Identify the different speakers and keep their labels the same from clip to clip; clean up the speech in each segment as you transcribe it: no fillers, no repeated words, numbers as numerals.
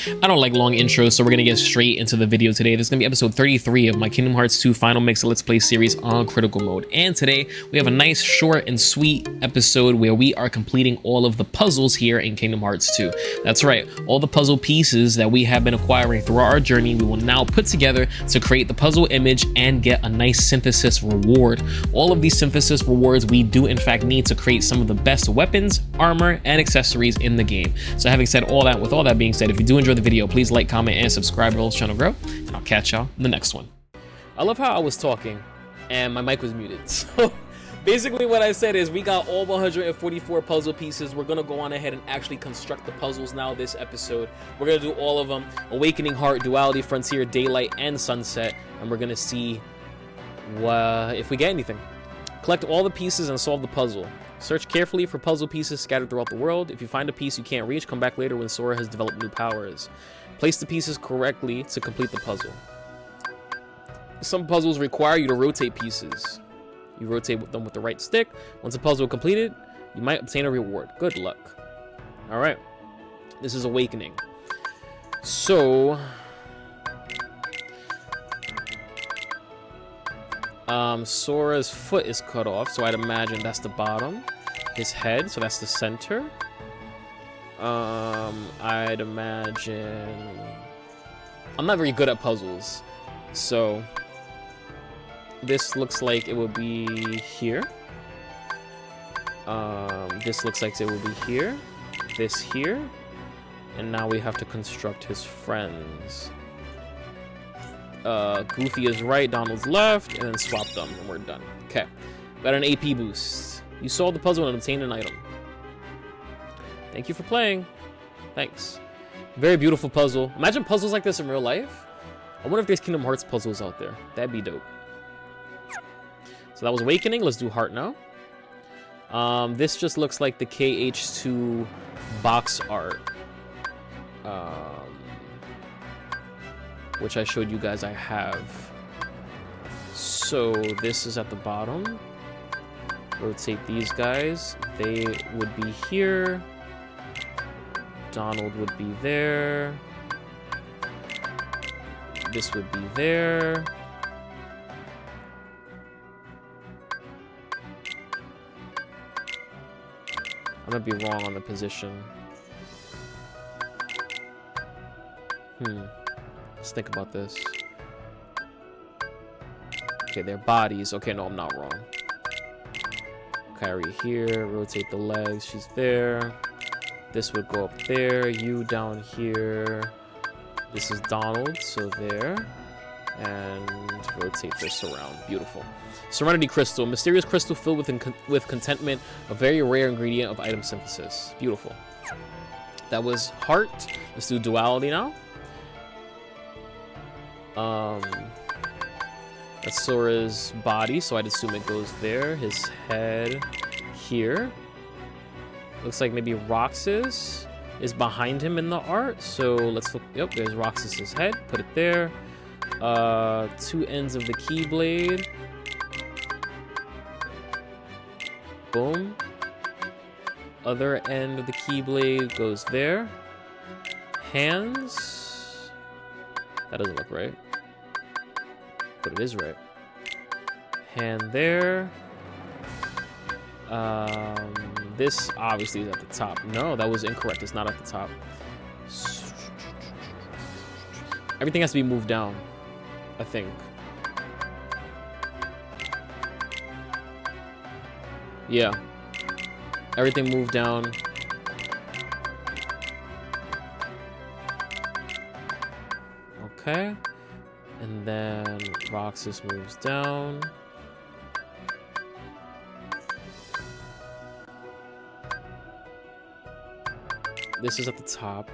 Speaker 1: I don't like long intros, so we're gonna get straight into the video today. This is gonna be episode 33 of my Kingdom Hearts 2 Final Mix Let's Play series on critical mode. And today we have a nice short and sweet episode where we are completing all of the puzzles here in Kingdom Hearts 2. That's right, all the puzzle pieces that we have been acquiring throughout our journey, we will now put together to create the puzzle image and get a nice synthesis reward. All of these synthesis rewards we do in fact need to create some of the best weapons, armor, and accessories in the game. So having said all that, with all that being said, if you do enjoy the video, please like, comment, and subscribe to help the channel grow, and I'll catch y'all in the next one. I love how I was talking and my mic was muted. So basically what I said is we got all 144 puzzle pieces. We're gonna go on ahead and actually construct the puzzles now this episode. We're gonna do all of them: Awakening Heart, Duality, Frontier, Daylight, and Sunset, and we're gonna see if we get anything. Collect all the pieces and solve the puzzle. Search carefully for puzzle pieces scattered throughout the world. If you find a piece you can't reach, come back later when Sora has developed new powers. Place the pieces correctly to complete the puzzle. Some puzzles require you to rotate pieces. You rotate them with the right stick. Once a puzzle is completed, you might obtain a reward. Good luck. Alright. This is Awakening. So Sora's foot is cut off, so I'd imagine that's the bottom. His head, so that's the center. I'd imagine... I'm not very good at puzzles, so this looks like it will be here. This looks like it will be here. This here. And now we have to construct his friends. Goofy is right, Donald's left, and then swap them, and we're done. Okay, got an AP boost. You solved the puzzle and obtained an item. Thank you for playing. Thanks. Very beautiful puzzle. Imagine puzzles like this in real life. I wonder if there's Kingdom Hearts puzzles out there. That'd be dope. So that was Awakening. Let's do Heart now. This just looks like the KH2 box art. Which I showed you guys I have. So this is at the bottom. Rotate these guys. They would be here. Donald would be there. This would be there. I might be wrong on the position. Let's think about this. Okay, their bodies. Okay, no, I'm not wrong. Kyrie here. Rotate the legs. She's there. This would go up there. You down here. This is Donald, so there. And rotate this around. Beautiful. Serenity Crystal. Mysterious crystal filled with contentment. A very rare ingredient of item synthesis. Beautiful. That was Heart. Let's do Duality now. That's Sora's body, so I'd assume it goes there. His head here. Looks like maybe Roxas is behind him in the art. So let's look. Yep, there's Roxas's head. Put it there. Two ends of the Keyblade. Boom. Other end of the Keyblade goes there. Hands. That doesn't look right. But it is right. Hand there. This obviously is at the top. No, that was incorrect. It's not at the top. Everything has to be moved down, I think. Yeah. Everything moved down. Okay. And then Roxas moves down. This is at the top.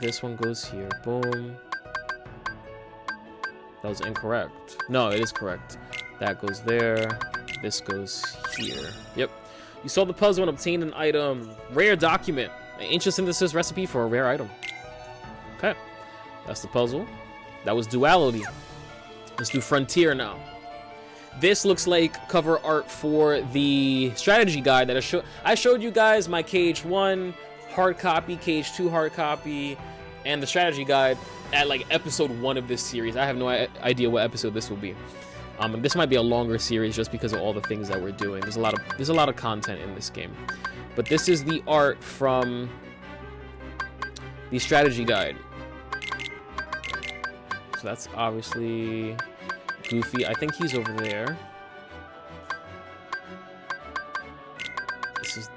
Speaker 1: This one goes here. Boom. That was incorrect. No, it is correct. That goes there. This goes here. Yep. You solved the puzzle and obtained an item. Rare document. An ancient synthesis recipe for a rare item. Okay. That's the puzzle. That was Duality. Let's do Frontier now. This looks like cover art for the strategy guide that I showed you guys, my KH1 hard copy, Cage 2 hard copy, and the strategy guide at like episode 1 of this series. I have no idea what episode this will be. And this might be a longer series just because of all the things that we're doing. There's a lot of content in this game. But this is the art from the strategy guide. So that's obviously Goofy. I think he's over there. This is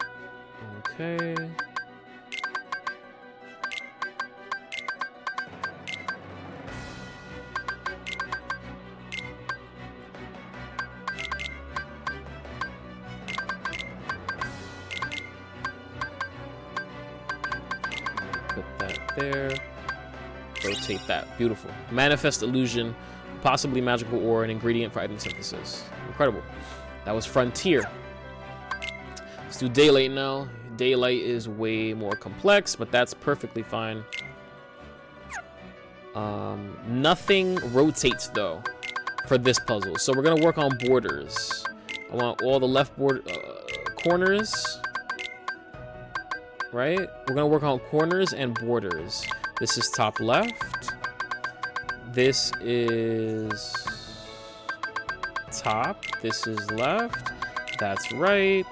Speaker 1: okay. Put that there. Rotate that. Beautiful. Manifest illusion, possibly magical ore, an ingredient for item synthesis. Incredible. That was Frontier. Let's do Daylight now. Daylight is way more complex, but that's perfectly fine. Nothing rotates though for this puzzle, so we're gonna work on borders. I want all the left border corners. Right? We're gonna work on corners and borders. This is top left. This is top. This is left. That's right.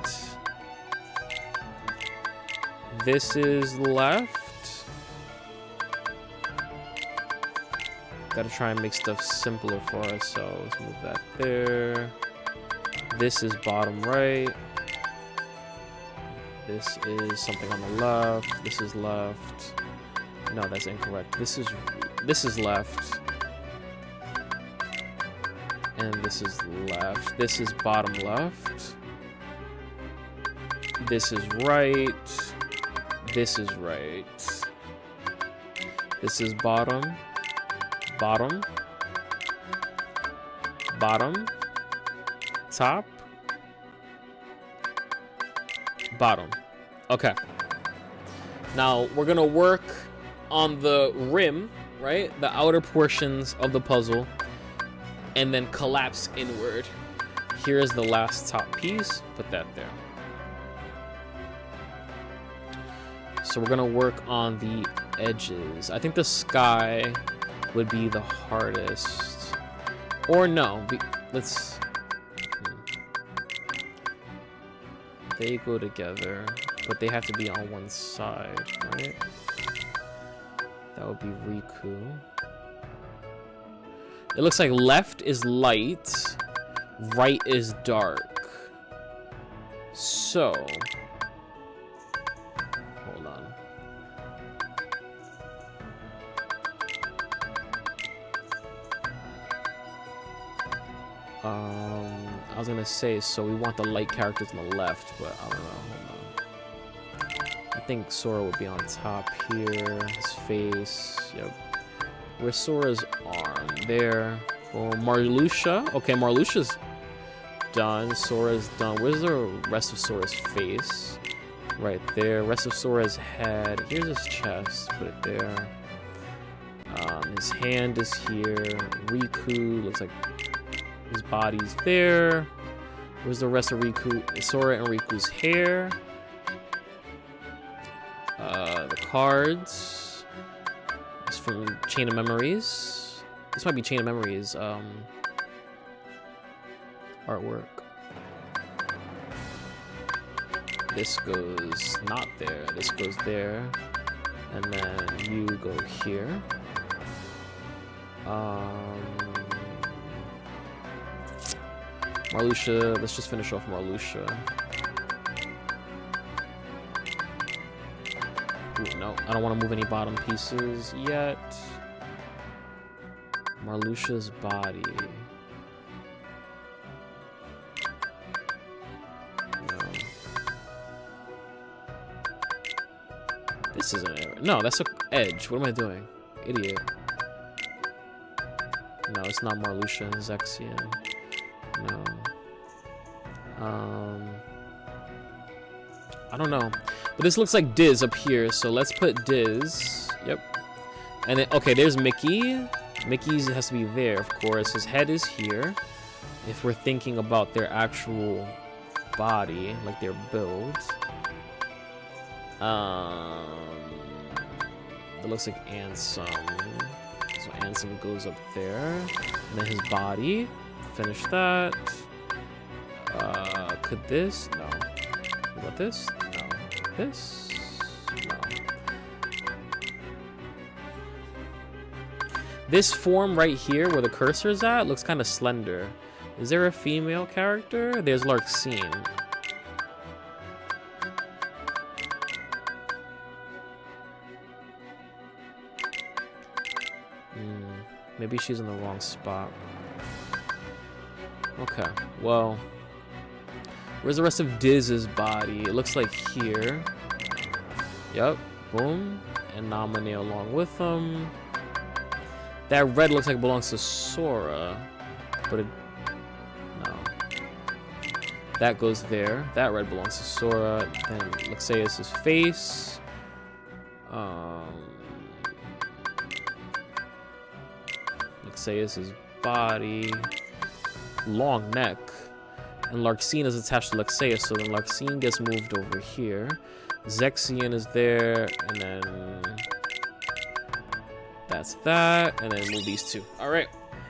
Speaker 1: This is left. Gotta try and make stuff simpler for ourselves. Move that there. This is bottom right. This is something on the left. This is left. No, that's incorrect. This is left. And this is left. This is bottom left. This is right. This is right. This is bottom. Bottom. Bottom. Top. Bottom. Okay. Now we're gonna work on the rim, right? The outer portions of the puzzle, and then collapse inward. Here is the last top piece. Put that there. So we're gonna work on the edges. I think the sky would be the hardest. Or no, let's... They go together, but they have to be on one side, right? That would be Riku. It looks like left is light, right is dark. So, hold on. I was gonna say, so we want the light characters on the left, but I don't know. Hold on. I think Sora would be on top here. His face. Yep. Where's Sora's arm? There. Oh, Marluxia. Okay, Marluxia's done. Sora's done. Where's the rest of Sora's face? Right there. Rest of Sora's head. Here's his chest. Put it there. His hand is here. Riku looks like his body's there. Where's the rest of Riku? Sora and Riku's hair. The cards. It's from Chain of Memories. This might be Chain of Memories artwork. This goes not there. This goes there. And then you go here. Marluxia, let's just finish off Marluxia. Ooh, no, I don't want to move any bottom pieces yet. Marluxia's body. No. This isn't it. No, that's an edge. What am I doing? Idiot. No, it's not Marluxia and Zexian. No. I don't know. But this looks like Diz up here, so let's put Diz. Yep. And then, okay, there's Mickey. Mickey's has to be there, of course. His head is here. If we're thinking about their actual body, like their build. That looks like Ansem. So Ansem goes up there. And then his body. Finish that. Could this? No. What about this? No. This? No. This form right here where the cursor is at looks kind of slender. Is there a female character? There's Larxene. Maybe she's in the wrong spot. Okay, well, where's the rest of Diz's body? It looks like here. Yep, boom, and Nominee along with them. That red looks like it belongs to Sora, but it, no. That goes there. That red belongs to Sora. Then Lexaeus' face. Lexaeus' body. Long neck. And Larxene is attached to Lexaeus, so then Larxene gets moved over here. Zexion is there, and then that's that, and then move these two. All right,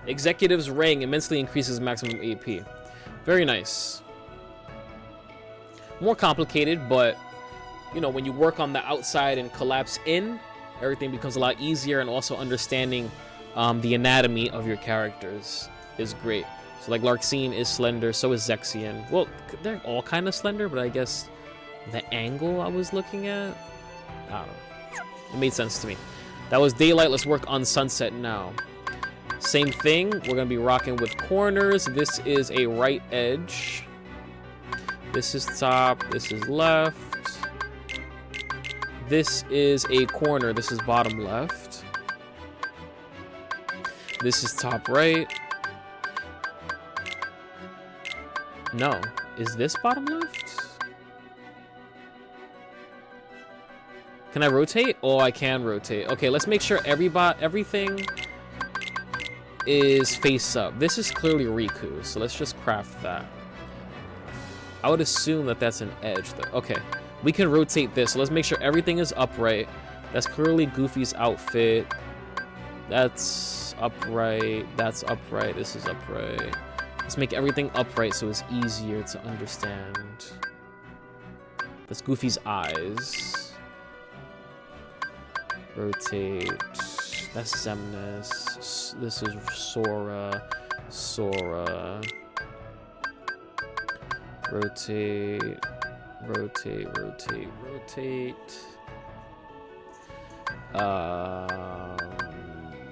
Speaker 1: Executive's Ring immensely increases maximum AP. Very nice. More complicated, but you know, when you work on the outside and collapse in, everything becomes a lot easier, and also understanding the anatomy of your characters is great. So like Larxene is slender, so is Zexion. Well, they're all kind of slender, but I guess the angle I was looking at, I don't know. It made sense to me. That was Daylight. Let's work on Sunset now. Same thing. We're going to be rocking with corners. This is a right edge. This is top. This is left. This is a corner. This is bottom left. This is top right. No. Is this bottom left? Can I rotate? Oh, I can rotate. Okay, let's make sure everything is face up. This is clearly Riku, so let's just craft that. I would assume that that's an edge, though. Okay, we can rotate this. So let's make sure everything is upright. That's clearly Goofy's outfit. That's upright. That's upright. This is upright. Let's make everything upright so it's easier to understand. That's Goofy's eyes. Rotate. That's Xemnas. This is Sora. Sora. Rotate. Rotate. Rotate. Rotate.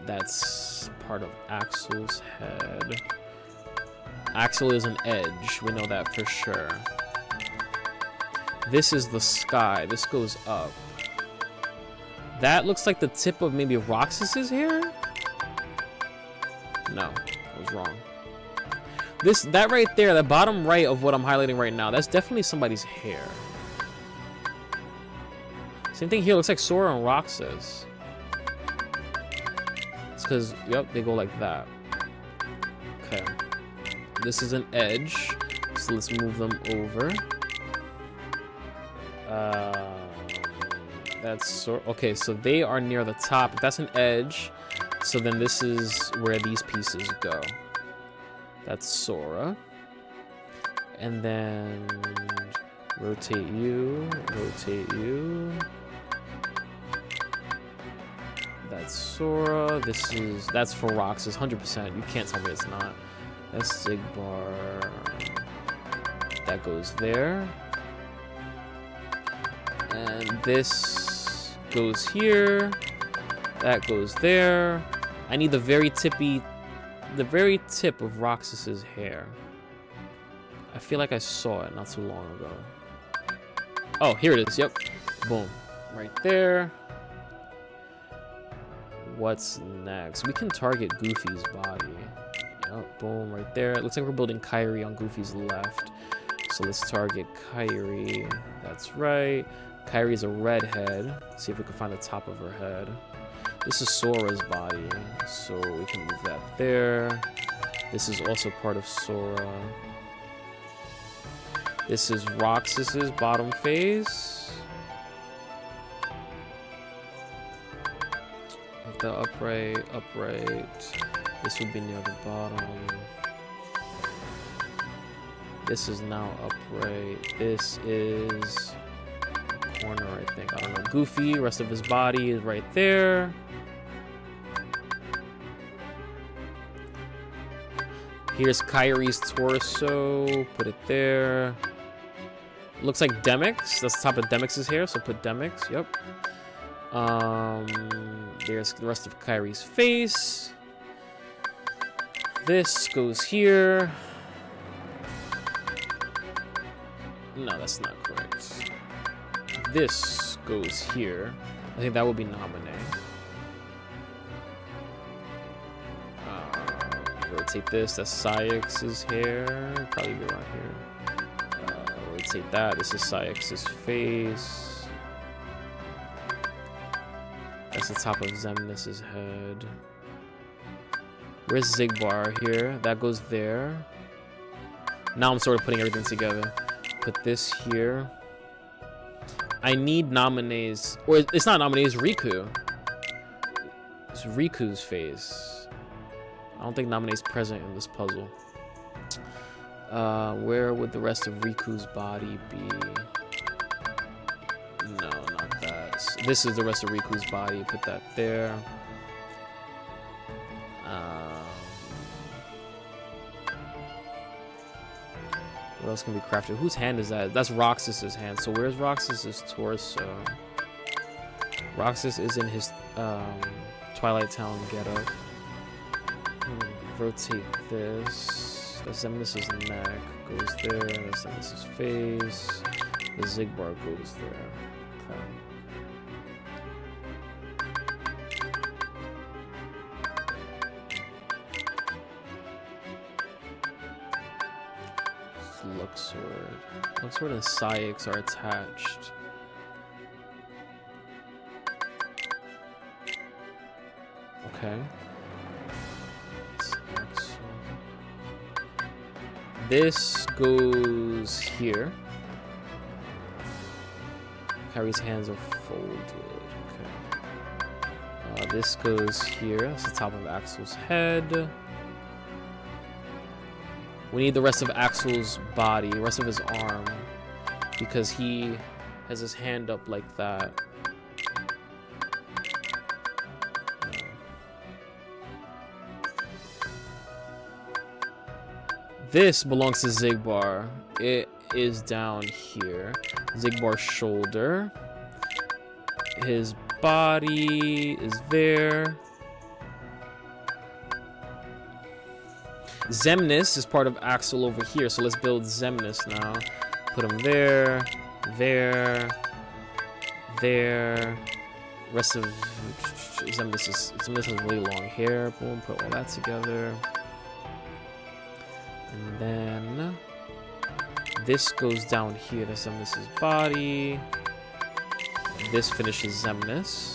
Speaker 1: That's part of Axel's head. Axel is an edge. We know that for sure. This is the sky. This goes up. That looks like the tip of maybe Roxas's hair? No, I was wrong. That right there, the bottom right of what I'm highlighting right now, that's definitely somebody's hair. Same thing here, looks like Sora and Roxas. It's because, yep, they go like that. Okay. This is an edge, so let's move them over. That's okay, so they are near the top. If that's an edge, so then this is where these pieces go. That's Sora. And then rotate you, rotate you. That's Sora. That's for Roxas, 100%. You can't tell me it's not. That's Zigbar. That goes there. And this goes here. That goes there. I need the very tip of Roxas's hair. I feel like I saw it not too long ago. Oh, here it is. Yep. Boom. Right there. What's next? We can target Goofy's body. Yep. Boom. Right there. It looks like we're building Kairi on Goofy's left. So let's target Kairi. That's right. Kairi's a redhead. See if we can find the top of her head. This is Sora's body, so we can move that there. This is also part of Sora. This is Roxas's bottom face. Make the upright. This would be near the bottom. This is now upright. This is corner, I think. I don't know. Goofy, rest of his body is right there. Here's Kyrie's torso. Put it there. Looks like Demix. That's the top of Demix's hair, so put Demix. Yep. There's the rest of Kyrie's face. This goes here. No, that's not correct. This goes here. I think that would be Nominee. Rotate this. That's Sayex's hair. Probably be around here. Rotate that. This is Sayex's face. That's the top of Xemnas' head. Where's Xigbar here? That goes there. Now I'm sort of putting everything together. Put this here. I need Nominee's, or it's not Nominee, it's Riku. It's Riku's face. I don't think Nominee's present in this puzzle. Where would the rest of Riku's body be? No, not that. This is the rest of Riku's body. Put that there. What else can be crafted? Whose hand is that? That's Roxas's hand. So where's Roxas's torso? Roxas is in his Twilight Town getup. Rotate this. That's Xemnas' neck. Goes there. That's Xemnas' face. The Xigbar goes there. Okay. Luxord and Sayex are attached. Okay. This goes here. Kyrie's hands are folded. Okay. This goes here. That's the top of Axel's head. We need the rest of Axel's body, the rest of his arm, because he has his hand up like that. This belongs to Xigbar. It is down here. Xigbar's shoulder. His body is there. Xemnas is part of Axel over here, so let's build Xemnas now. Put him there, there, there. Rest of Xemnas has really long hair. Boom, put all that together. And then this goes down here to Xemnas' body. This finishes Xemnas.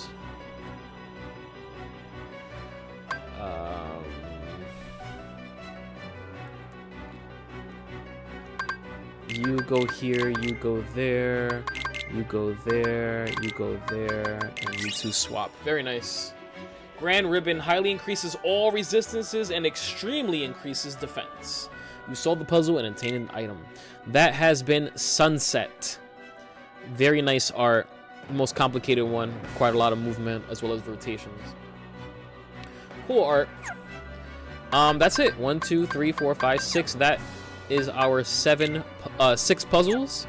Speaker 1: You go here, you go there, you go there, you go there, and you two swap. Very nice. Grand Ribbon highly increases all resistances and extremely increases defense. You solved the puzzle and obtained an item. That has been Sunset. Very nice art. The most complicated one. Quite a lot of movement as well as rotations. Cool art. That's it. 1, 2, 3, 4, 5, 6. That is our 6 puzzles.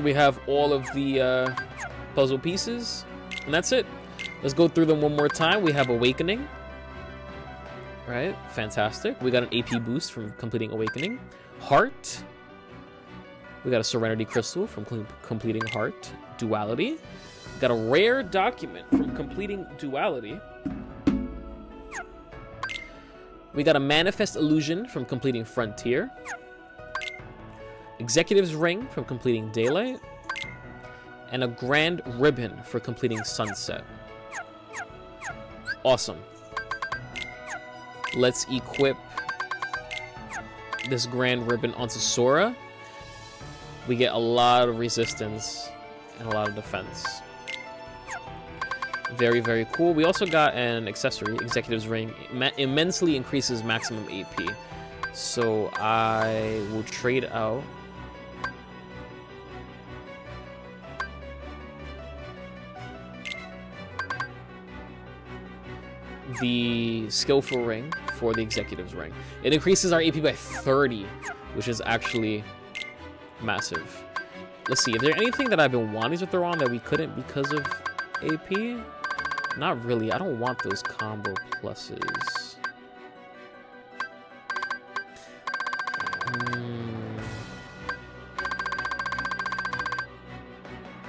Speaker 1: We have all of the puzzle pieces, and that's it. Let's go through them one more time. We have Awakening. Right, fantastic. We got an AP boost from completing Awakening. Heart. We got a Serenity Crystal from completing Heart. Duality. We got a rare document from completing Duality. We got a Manifest Illusion from completing Frontier. Executive's Ring from completing Daylight. And a Grand Ribbon for completing Sunset. Awesome. Let's equip this Grand Ribbon onto Sora. We get a lot of resistance and a lot of defense. Very, very cool. We also got an accessory, Executive's Ring. Immensely increases maximum AP. So I will trade out the Skillful Ring for the Executive's Ring. It increases our AP by 30, which is actually massive. Let's see, is there anything that I've been wanting to throw on that we couldn't because of AP? Not really. I don't want those combo pluses.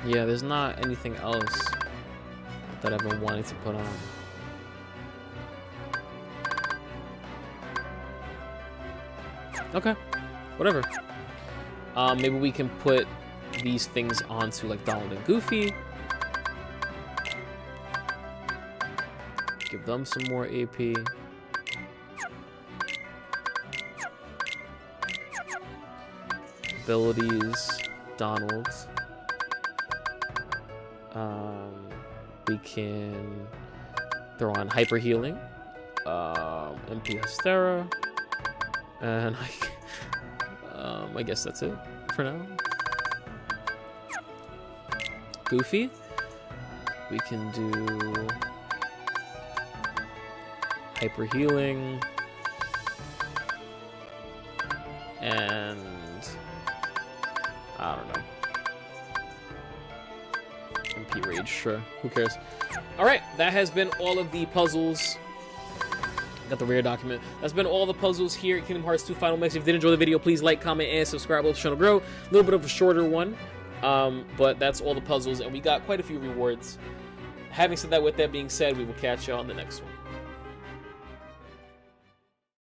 Speaker 1: Yeah, there's not anything else that I've been wanting to put on. Okay, whatever. Maybe we can put these things onto like Donald and Goofy. Give them some more AP. Abilities, Donald. We can throw on Hyper Healing, MP Hystera, and I guess that's it for now. Goofy, we can do Hyper Healing, and I don't know. MP Rage, sure. Who cares? Alright, that has been all of the puzzles. Got the rare document. That's been all the puzzles here at Kingdom Hearts 2 Final Mix. If you did enjoy the video, please like, comment, and subscribe. Help the channel grow. A little bit of a shorter one. But that's all the puzzles, and we got quite a few rewards. Having said that, with that being said, we will catch you on the next one.